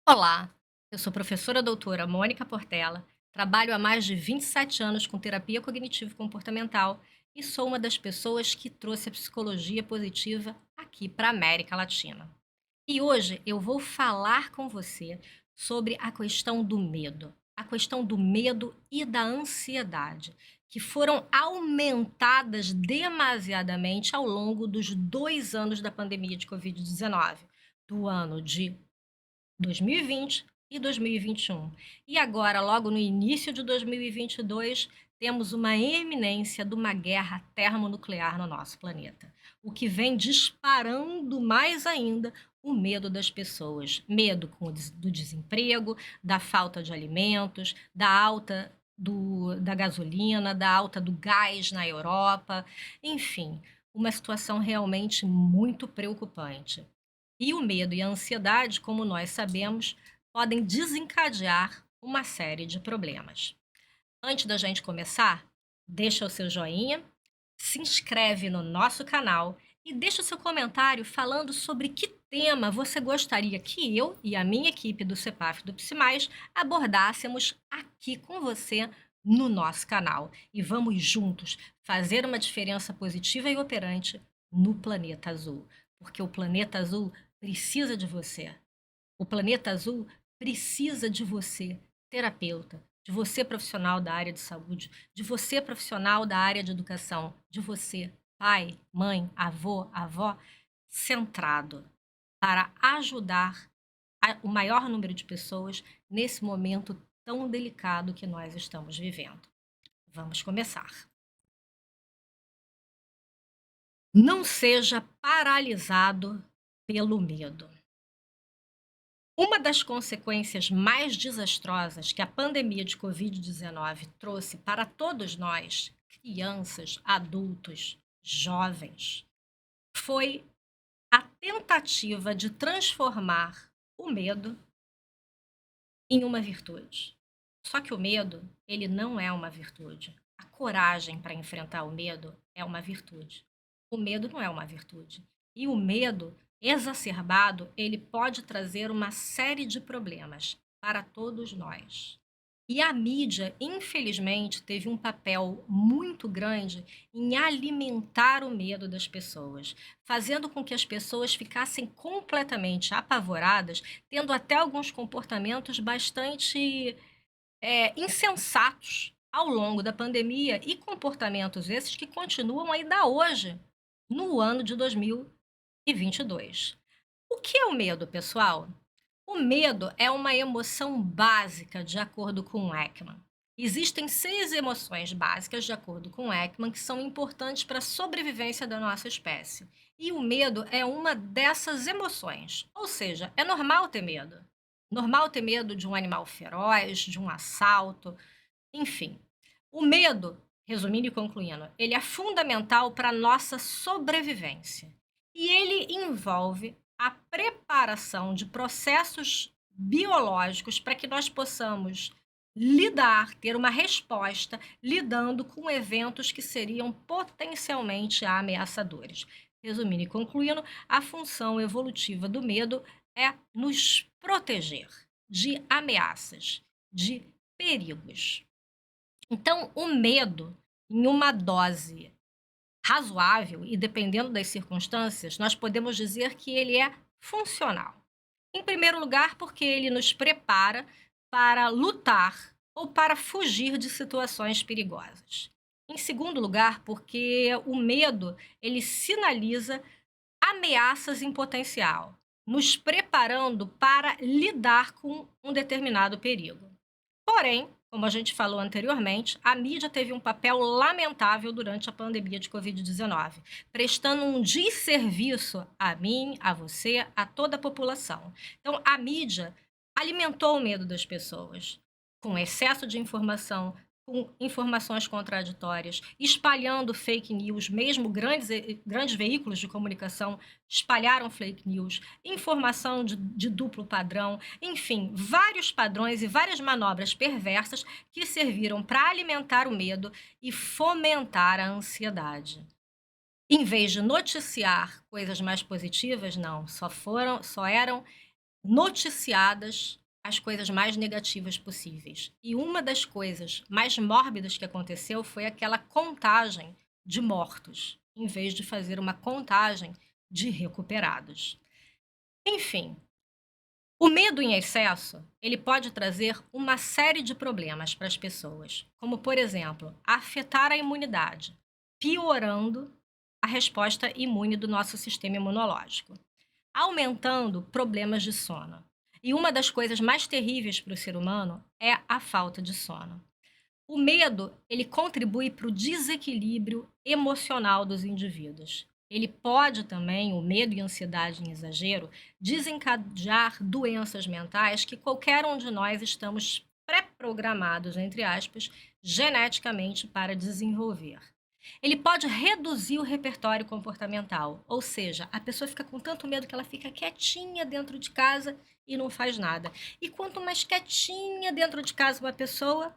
Olá, eu sou professora doutora Mônica Portela, trabalho há mais de 27 anos com terapia cognitivo-comportamental e sou uma das pessoas que trouxe a psicologia positiva aqui para a América Latina. E hoje eu vou falar com você sobre a questão do medo e da ansiedade, que foram aumentadas demasiadamente ao longo dos 2 anos da pandemia de Covid-19, do ano de 2020 e 2021. E agora, logo no início de 2022, temos uma eminência de uma guerra termonuclear no nosso planeta, o que vem disparando mais ainda o medo das pessoas. Medo do desemprego, da falta de alimentos, da alta da gasolina, da alta do gás na Europa, enfim, uma situação realmente muito preocupante. E o medo e a ansiedade, como nós sabemos, podem desencadear uma série de problemas. Antes da gente começar, deixa o seu joinha, se inscreve no nosso canal e deixa o seu comentário falando sobre que tema você gostaria que eu e a minha equipe do CEPAF do Psimais abordássemos aqui com você no nosso canal. E vamos juntos fazer uma diferença positiva e operante no planeta azul, porque o planeta azul precisa de você. O planeta azul precisa de você, terapeuta, de você, profissional da área de saúde, de você, profissional da área de educação, de você, pai, mãe, avô, avó, centrado para ajudar o maior número de pessoas nesse momento tão delicado que nós estamos vivendo. Vamos começar. Não seja paralisado pelo medo. Uma das consequências mais desastrosas que a pandemia de Covid-19 trouxe para todos nós, crianças, adultos, jovens, foi a tentativa de transformar o medo em uma virtude. Só que o medo, ele não é uma virtude. A coragem para enfrentar o medo é uma virtude. O medo não é uma virtude. E o medo exacerbado, ele pode trazer uma série de problemas para todos nós. E a mídia, infelizmente, teve um papel muito grande em alimentar o medo das pessoas, fazendo com que as pessoas ficassem completamente apavoradas, tendo até alguns comportamentos bastante insensatos ao longo da pandemia e comportamentos esses que continuam ainda hoje, no ano de 2022. O que é o medo, pessoal? O medo é uma emoção básica, de acordo com Ekman. Existem 6 emoções básicas, de acordo com Ekman, que são importantes para a sobrevivência da nossa espécie. E o medo é uma dessas emoções. Ou seja, é normal ter medo. Normal ter medo de um animal feroz, de um assalto, enfim. O medo, resumindo e concluindo, ele é fundamental para a nossa sobrevivência. E ele envolve a preparação de processos biológicos para que nós possamos lidar, ter uma resposta, lidando com eventos que seriam potencialmente ameaçadores. Resumindo e concluindo, a função evolutiva do medo é nos proteger de ameaças, de perigos. Então, o medo, em uma dose razoável e dependendo das circunstâncias, nós podemos dizer que ele é funcional. Em primeiro lugar, porque ele nos prepara para lutar ou para fugir de situações perigosas. Em segundo lugar, porque o medo, ele sinaliza ameaças em potencial, nos preparando para lidar com um determinado perigo. Porém, como a gente falou anteriormente, a mídia teve um papel lamentável durante a pandemia de Covid-19, prestando um desserviço a mim, a você, a toda a população. Então, a mídia alimentou o medo das pessoas, com excesso de informação, com informações contraditórias, espalhando fake news, mesmo grandes veículos de comunicação espalharam fake news, informação de duplo padrão, enfim, vários padrões e várias manobras perversas que serviram para alimentar o medo e fomentar a ansiedade. Em vez de noticiar coisas mais positivas, não, só eram noticiadas as coisas mais negativas possíveis. E uma das coisas mais mórbidas que aconteceu foi aquela contagem de mortos, em vez de fazer uma contagem de recuperados. Enfim, o medo em excesso, ele pode trazer uma série de problemas para as pessoas, como, por exemplo, afetar a imunidade, piorando a resposta imune do nosso sistema imunológico, aumentando problemas de sono. E uma das coisas mais terríveis para o ser humano é a falta de sono. O medo, ele contribui para o desequilíbrio emocional dos indivíduos. Ele pode também, o medo e ansiedade em exagero, desencadear doenças mentais que qualquer um de nós estamos pré-programados, entre aspas, geneticamente para desenvolver. Ele pode reduzir o repertório comportamental, ou seja, a pessoa fica com tanto medo que ela fica quietinha dentro de casa e não faz nada. E quanto mais quietinha dentro de casa uma pessoa,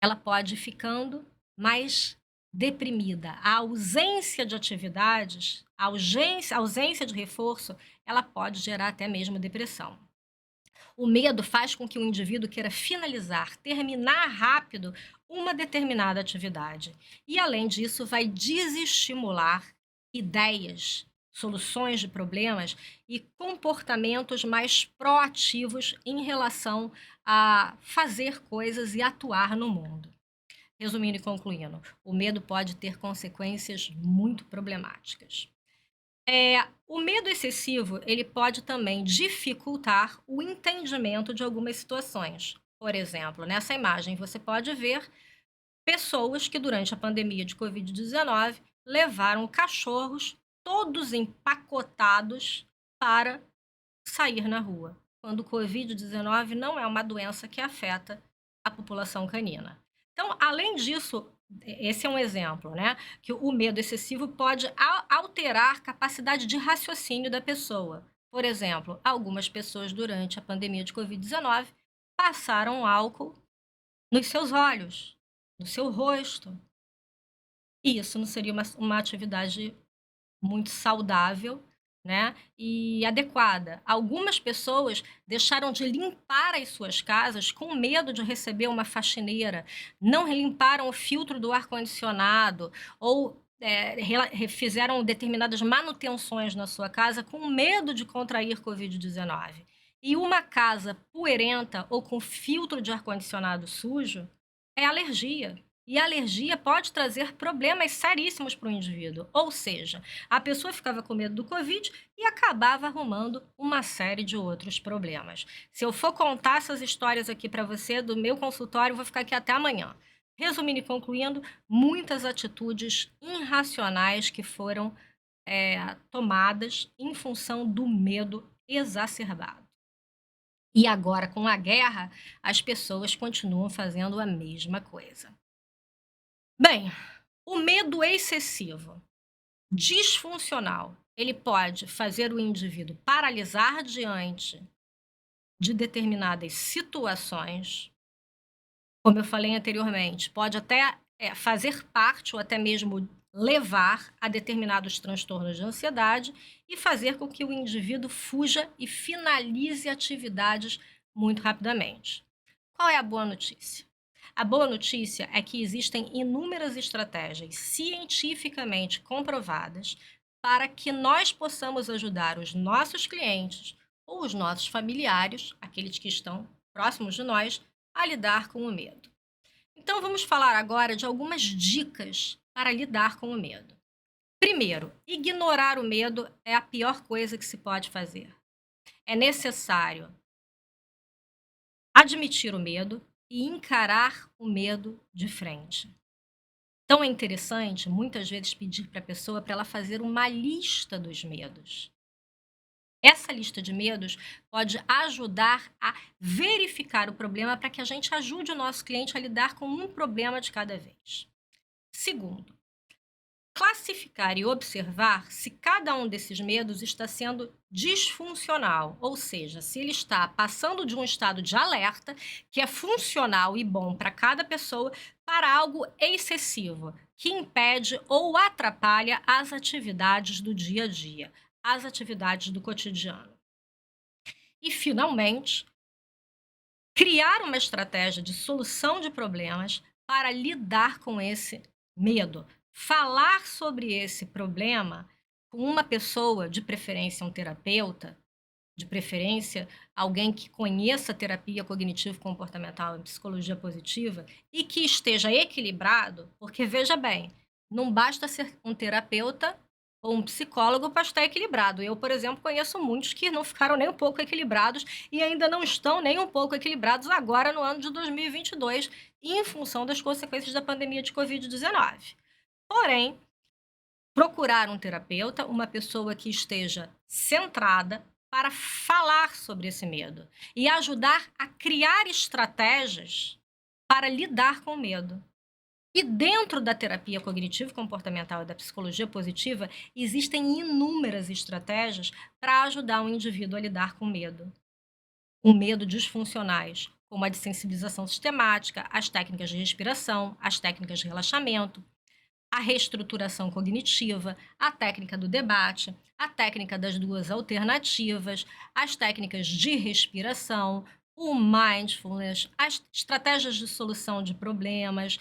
ela pode ir ficando mais deprimida. A ausência de atividades, a ausência de reforço, ela pode gerar até mesmo depressão. O medo faz com que o indivíduo queira finalizar, terminar rápido uma determinada atividade. E, além disso, vai desestimular ideias, soluções de problemas e comportamentos mais proativos em relação a fazer coisas e atuar no mundo. Resumindo e concluindo, o medo pode ter consequências muito problemáticas. O medo excessivo, ele pode também dificultar o entendimento de algumas situações. Por exemplo, nessa imagem você pode ver pessoas que durante a pandemia de Covid-19 levaram cachorros todos empacotados para sair na rua, quando o Covid-19 não é uma doença que afeta a população canina. Então, além disso, esse é um exemplo, né? Que o medo excessivo pode alterar a capacidade de raciocínio da pessoa. Por exemplo, algumas pessoas durante a pandemia de Covid-19 passaram álcool nos seus olhos, no seu rosto. E isso não seria uma atividade muito saudável, né, e adequada. Algumas pessoas deixaram de limpar as suas casas com medo de receber uma faxineira, não limparam o filtro do ar-condicionado ou fizeram determinadas manutenções na sua casa com medo de contrair Covid-19. E uma casa poeirenta ou com filtro de ar-condicionado sujo é alergia. E a alergia pode trazer problemas seríssimos para o indivíduo. Ou seja, a pessoa ficava com medo do Covid e acabava arrumando uma série de outros problemas. Se eu for contar essas histórias aqui para você do meu consultório, eu vou ficar aqui até amanhã. Resumindo e concluindo, muitas atitudes irracionais que foram tomadas em função do medo exacerbado. E agora, com a guerra, as pessoas continuam fazendo a mesma coisa. Bem, o medo excessivo, disfuncional, ele pode fazer o indivíduo paralisar diante de determinadas situações. Como eu falei anteriormente, pode até fazer parte ou até mesmo levar a determinados transtornos de ansiedade e fazer com que o indivíduo fuja e finalize atividades muito rapidamente. Qual é a boa notícia? A boa notícia é que existem inúmeras estratégias cientificamente comprovadas para que nós possamos ajudar os nossos clientes ou os nossos familiares, aqueles que estão próximos de nós, a lidar com o medo. Então, vamos falar agora de algumas dicas para lidar com o medo. Primeiro, ignorar o medo é a pior coisa que se pode fazer. É necessário admitir o medo e encarar o medo de frente. Então é interessante, muitas vezes, pedir para a pessoa para ela fazer uma lista dos medos. Essa lista de medos pode ajudar a verificar o problema para que a gente ajude o nosso cliente a lidar com um problema de cada vez. Segundo, classificar e observar se cada um desses medos está sendo disfuncional, ou seja, se ele está passando de um estado de alerta, que é funcional e bom para cada pessoa, para algo excessivo, que impede ou atrapalha as atividades do dia a dia, as atividades do cotidiano. e, finalmente, criar uma estratégia de solução de problemas para lidar com esse medo. Falar sobre esse problema com uma pessoa, de preferência um terapeuta, de preferência alguém que conheça terapia cognitivo-comportamental e psicologia positiva e que esteja equilibrado, porque veja bem, não basta ser um terapeuta ou um psicólogo para estar equilibrado. Eu, por exemplo, conheço muitos que não ficaram nem um pouco equilibrados e ainda não estão nem um pouco equilibrados agora no ano de 2022, em função das consequências da pandemia de Covid-19. Porém, procurar um terapeuta, uma pessoa que esteja centrada para falar sobre esse medo e ajudar a criar estratégias para lidar com o medo. E dentro da terapia cognitivo-comportamental e da psicologia positiva, existem inúmeras estratégias para ajudar um indivíduo a lidar com medo. O medo disfuncionais, como a desensibilização sistemática, as técnicas de respiração, as técnicas de relaxamento, a reestruturação cognitiva, a técnica do debate, a técnica das duas alternativas, as técnicas de respiração, o mindfulness, as estratégias de solução de problemas,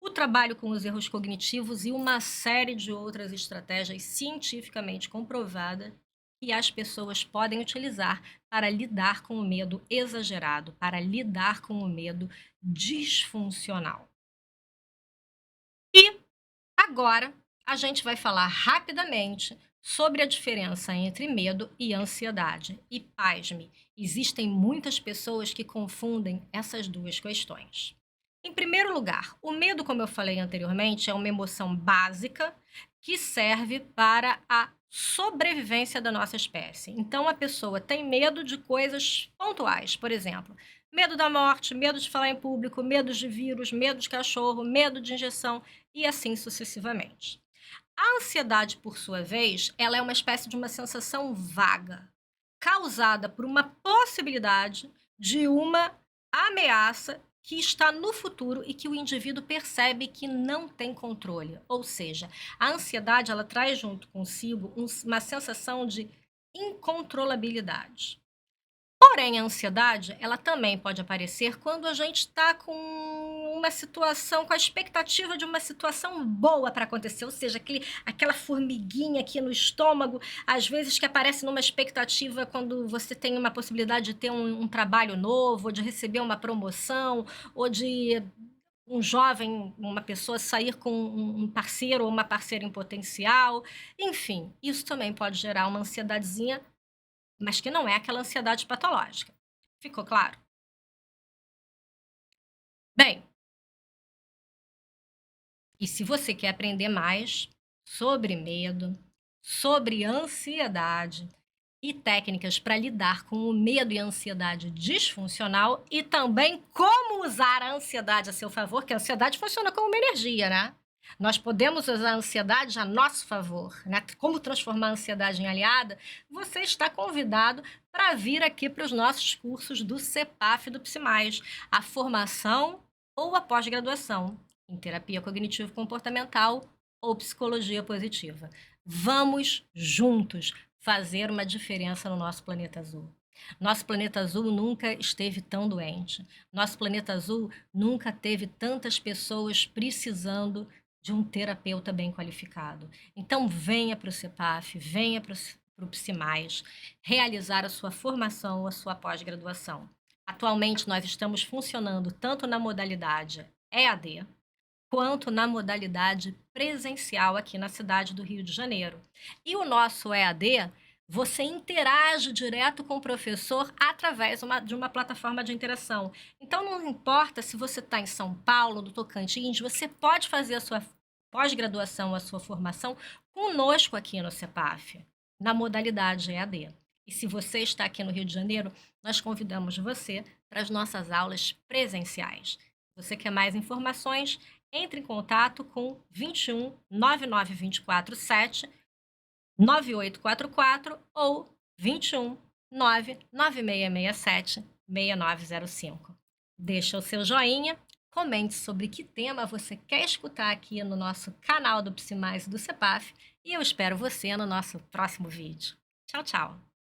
o trabalho com os erros cognitivos e uma série de outras estratégias cientificamente comprovadas que as pessoas podem utilizar para lidar com o medo exagerado, para lidar com o medo disfuncional. E agora, a gente vai falar rapidamente sobre a diferença entre medo e ansiedade. E pasme, existem muitas pessoas que confundem essas duas questões. Em primeiro lugar, o medo, como eu falei anteriormente, é uma emoção básica que serve para a sobrevivência da nossa espécie. Então, a pessoa tem medo de coisas pontuais, por exemplo, medo da morte, medo de falar em público, medo de vírus, medo de cachorro, medo de injeção e assim sucessivamente. A ansiedade, por sua vez, ela é uma espécie de uma sensação vaga, causada por uma possibilidade de uma ameaça que está no futuro e que o indivíduo percebe que não tem controle. Ou seja, a ansiedade ela traz junto consigo uma sensação de incontrolabilidade. Porém, a ansiedade, ela também pode aparecer quando a gente está com uma situação, com a expectativa de uma situação boa para acontecer, ou seja, aquela formiguinha aqui no estômago, às vezes que aparece numa expectativa quando você tem uma possibilidade de ter um trabalho novo, ou de receber uma promoção, ou de um jovem, uma pessoa sair com um parceiro ou uma parceira em potencial, enfim, isso também pode gerar uma ansiedadezinha, mas que não é aquela ansiedade patológica. Ficou claro? Bem, e se você quer aprender mais sobre medo, sobre ansiedade e técnicas para lidar com o medo e a ansiedade disfuncional e também como usar a ansiedade a seu favor, que a ansiedade funciona como uma energia, né? Nós podemos usar a ansiedade a nosso favor, né? Como transformar a ansiedade em aliada? Você está convidado para vir aqui para os nossos cursos do CEPAF e do PSIMAIS, a formação ou a pós-graduação em terapia cognitivo-comportamental ou psicologia positiva. Vamos juntos fazer uma diferença no nosso planeta azul. Nosso planeta azul nunca esteve tão doente. Nosso planeta azul nunca teve tantas pessoas precisando de um terapeuta bem qualificado. Então, venha para o CEPAF, venha para o PSIMAIS, realizar a sua formação, a sua pós-graduação. Atualmente, nós estamos funcionando tanto na modalidade EAD, quanto na modalidade presencial aqui na cidade do Rio de Janeiro. E o nosso EAD, você interage direto com o professor através de uma plataforma de interação. Então, não importa se você está em São Paulo, no Tocantins, você pode fazer a sua pós-graduação, a sua formação conosco aqui no CEPAF, na modalidade EAD. E se você está aqui no Rio de Janeiro, nós convidamos você para as nossas aulas presenciais. Se você quer mais informações, entre em contato com 21 9924 7 9844 ou 21 99667 6905. Deixa o seu joinha, comente sobre que tema você quer escutar aqui no nosso canal do PSIMAIS e do CEPAF e eu espero você no nosso próximo vídeo. Tchau, tchau!